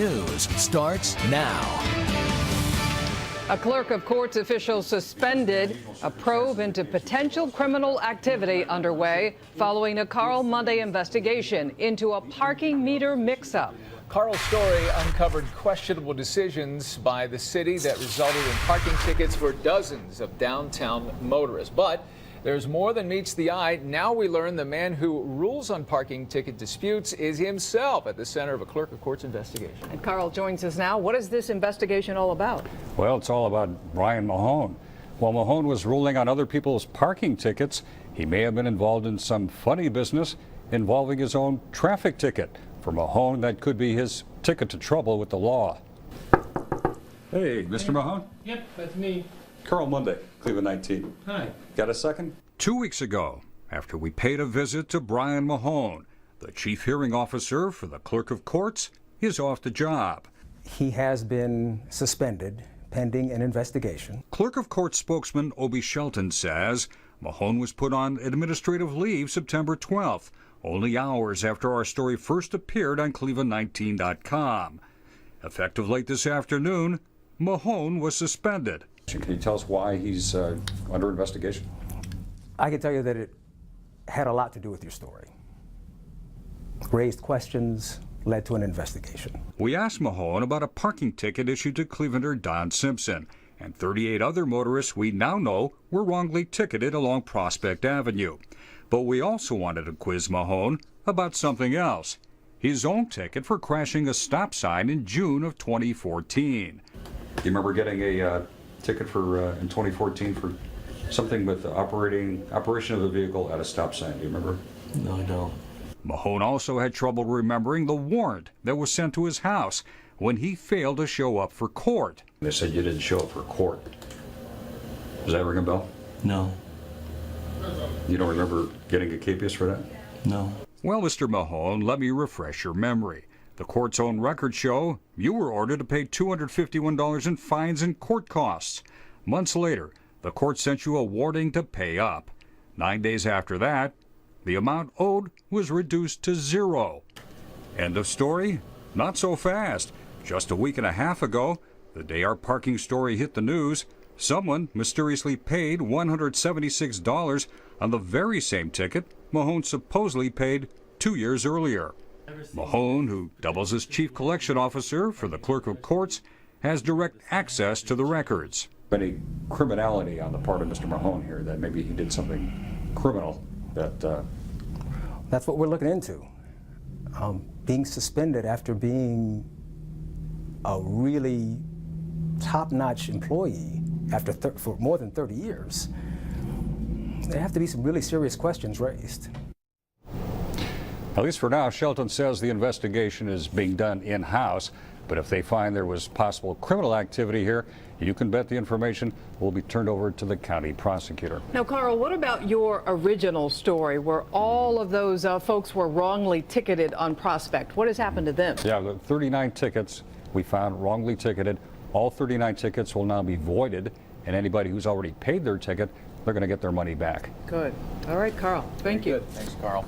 news starts now. A clerk of courts official suspended, a probe into potential criminal activity underway following a Carl Monday investigation into a parking meter mix-up. Carl's story uncovered questionable decisions by the city that resulted in parking tickets for dozens of downtown motorists. But there's more than meets the eye. Now we learn the man who rules on parking ticket disputes is himself at the center of a clerk of court's investigation. And Carl joins us now. What is this investigation all about? Well, it's all about Brian Mahone. While Mahone was ruling on other people's parking tickets, he may have been involved in some funny business involving his own traffic ticket. For Mahone, that could be his ticket to trouble with the law. Hey, Mr. Mahone? Yep, that's me. Carl Monday, Cleveland 19. Hi. Got a second? 2 weeks ago, after we paid a visit to Brian Mahone, the chief hearing officer for the clerk of courts is off the job. He has been suspended pending an investigation. Clerk of court spokesman Obi Shelton says Mahone was put on administrative leave September 12th, only hours after our story first appeared on Cleveland19.com. Effective late this afternoon, Mahone was suspended. Can you tell us why he's under investigation? I can tell you that it had a lot to do with your story. Raised questions, led to an investigation. We asked Mahone about a parking ticket issued to Clevelander Don Simpson and 38 other motorists we now know were wrongly ticketed along Prospect Avenue. But we also wanted to quiz Mahone about something else, his own ticket for crashing a stop sign in June of 2014. Do you remember getting a ticket for in 2014 for something with the operation of a vehicle at a stop sign? Do you remember? No, I don't. Mahone also had trouble remembering the warrant that was sent to his house when he failed to show up for court. They said you didn't show up for court. Does that ring a bell? No. You don't remember getting a capias for that? No. Well, Mr. Mahone, let me refresh your memory. The court's own records show you were ordered to pay $251 in fines and court costs. Months later, the court sent you a warning to pay up. 9 days after that, the amount owed was reduced to zero. End of story? Not so fast. Just a week and a half ago, the day our parking story hit the news, someone mysteriously paid $176 on the very same ticket Mahone supposedly paid 2 years earlier. Mahone, who doubles as chief collection officer for the clerk of courts, has direct access to the records. Any criminality on the part of Mr. Mahone here, that maybe he did something criminal that... That's what we're looking into. Being suspended after being a really top-notch employee for more than 30 years, there have to be some really serious questions raised. At least for now, Shelton says the investigation is being done in-house, but if they find there was possible criminal activity here, you can bet the information will be turned over to the county prosecutor. Now, Carl, what about your original story where all of those folks were wrongly ticketed on Prospect? What has happened to them? Yeah, the 39 tickets we found wrongly ticketed. All 39 tickets will now be voided, and anybody who's already paid their ticket, they're going to get their money back. Good. All right, Carl. Thank you. Good. Thanks, Carl.